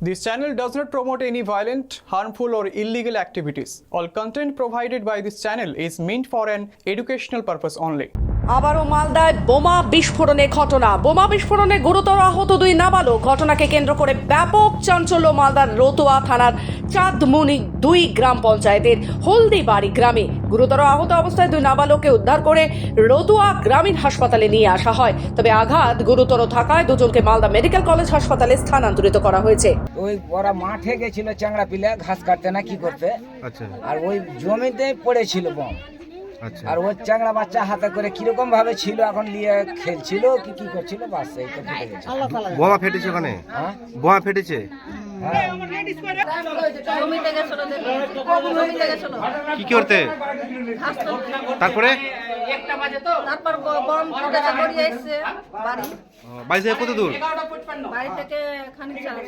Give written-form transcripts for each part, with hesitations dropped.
This channel does not promote any violent, harmful, or illegal activities. All content provided by this channel is meant for an educational purpose only. আবারও মালদায় বোমা বিস্ফোরণের ঘটনা। বোমা বিস্ফোরণে গুরুতর আহত দুই নাবালক। ঘটনাকে কেন্দ্র করে ব্যাপক চাঞ্চল্য মালদার রতুয়া থানার চাঁদমুনি 2 গ্রাম পঞ্চায়েতের হলদিবাড়ি গ্রামে। গুরুতর আহত অবস্থায় দুই নাবালককে উদ্ধার করে রতুয়া গ্রামীণ হাসপাতালে নিয়ে আসা হয়। তবে আঘাত গুরুতর থাকায় দুজনকে মালদা মেডিকেল কলেজ হাসপাতালে স্থানান্তরিত করা হয়েছে। ওই ওরা মাঠে গেছিল চ্যাংড়া পিলে ঘাস কাটতে না কি করতে, আচ্ছা, আর ওই জমিতে পড়েছিল বম। আচ্ছা। আর ওই চ্যাংড়া বাচ্চা হাতে করে কিরকম ভাবে ছিল, এখন নিয়ে খেলছিল কি করছিল, বাস এই তো ফুটে গেছে। বোমা ফেটেছে ওখানে? হ্যাঁ বোমা ফেটেছে। কি করতে? তারপরে তারপর বম ফুটেছে, গড়িয়ে এসছে বাড়ি। বাড়ি থেকে কত দূর? বাড়ি থেকে খানিক চালা।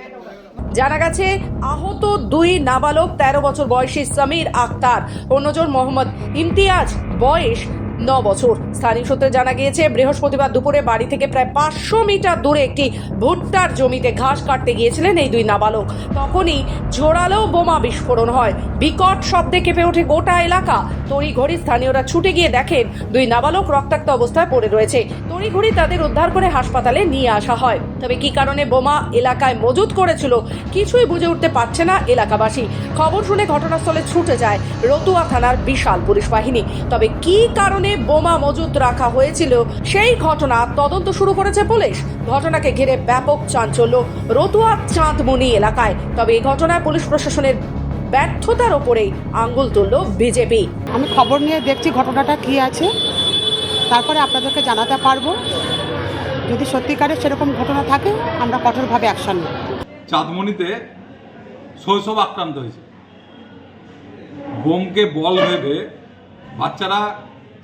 জানা গেছে আহত দুই নাবালক 13 বছর বয়সী সমীর আক্তার, অন্যজন মোহাম্মদ ইমতিয়াজ, বয়স 9 বছর। স্থানীয় সূত্রে জানা গিয়েছে বৃহস্পতিবার দুপুরে বাড়ি থেকে প্রায় 500 মিটার দূরে একটি ভুট্টার জমিতে ঘাস কাটতে গিয়েছিলেন এই দুই নাবালক। তখনই জোরালো বোমা বিস্ফোরণ হয়। বিকট শব্দে কেঁপে ওঠে গোটা এলাকা। তড়িঘড়ি স্থানীয়রা ছুটে গিয়ে দেখেন দুই নাবালক রক্তাক্ত অবস্থায় পড়ে রয়েছে। তড়িঘড়ি তাদের উদ্ধার করে হাসপাতালে নিয়ে আসা হয়। তবে কি কারণে বোমা এলাকায় মজুত করেছিল কিছুই বুঝে উঠতে পারছে না এলাকাবাসী। খবর শুনে ঘটনাস্থলে ছুটে যায় রতুয়া থানার বিশাল পুলিশ বাহিনী। তবে কি কারণে বোমা মজুত রাখা হয়েছিল সেই ঘটনা তদন্ত শুরু করেছে পুলিশ। ঘটনাকে ঘিরে ব্যাপক চাঞ্চল্য রতুয়া চাঁদমুনি এলাকায়। তবে এই ঘটনায় পুলিশ প্রশাসনের ব্যর্থতার ওপরেই আঙ্গুল তুলল বিজেপি। আমি খবর নিয়ে দেখছি ঘটনাটা কি আছে, তারপরে আপনাদেরকে জানাতে পারবো। যদি সত্যিকারের সেরকম ঘটনা থাকে আমরা কঠোরভাবে অ্যাকশন নেব। চাঁদমণিতে শৈশব আক্রান্ত হয়েছে। বোমকে বল ভেবে বাচ্চারা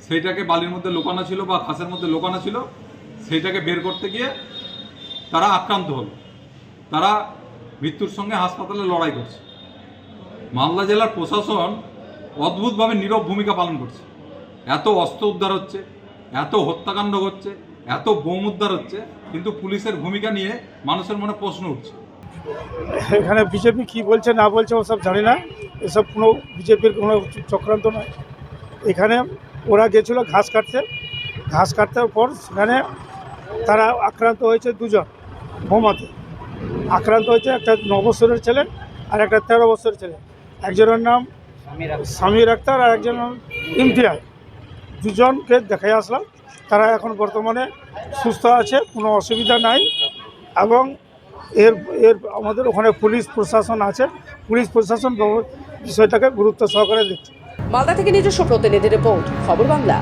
সেইটাকে বালির মধ্যে লুকানো ছিল বা ঘাসের মধ্যে লুকানো ছিল, সেইটাকে বের করতে গিয়ে তারা আক্রান্ত হলো। তারা মৃত্যুর সঙ্গে হাসপাতালে লড়াই করছে। মালদা জেলার প্রশাসন অদ্ভুতভাবে নীরব ভূমিকা পালন করছে। এত অস্ত্র উদ্ধার হচ্ছে, এত হত্যাকাণ্ড হচ্ছে, এত বোম উদ্ধার হচ্ছে, কিন্তু পুলিশের ভূমিকা নিয়ে মানুষের মনে প্রশ্ন উঠছে। এখানে বিজেপি কি বলছে না বলছে ওসব জানি না, এসব কোনো বিজেপির কোনো চক্রান্ত নয়। এখানে ওরা গেছিলো ঘাস কাটতে পর সেখানে তারা আক্রান্ত হয়েছে, দুজন বোমাতে আক্রান্ত হয়েছে। একটা 9 বছরের ছেলে আর একটা 13 বছরের ছেলে। একজনের নাম সমীর আক্তার আর একজনের নাম ইমতিয়াজ। দুজনকে দেখে আসলাম, তারা এখন বর্তমানে সুস্থ আছে, কোনো অসুবিধা নাই। এবং এর আমাদের ওখানে পুলিশ প্রশাসন আছে, পুলিশ প্রশাসন বিষয়টাকে গুরুত্ব সহকারে দেখছে। মালদা থেকে নিজস্ব প্রতিনিধি রিপোর্ট, খবর বাংলা।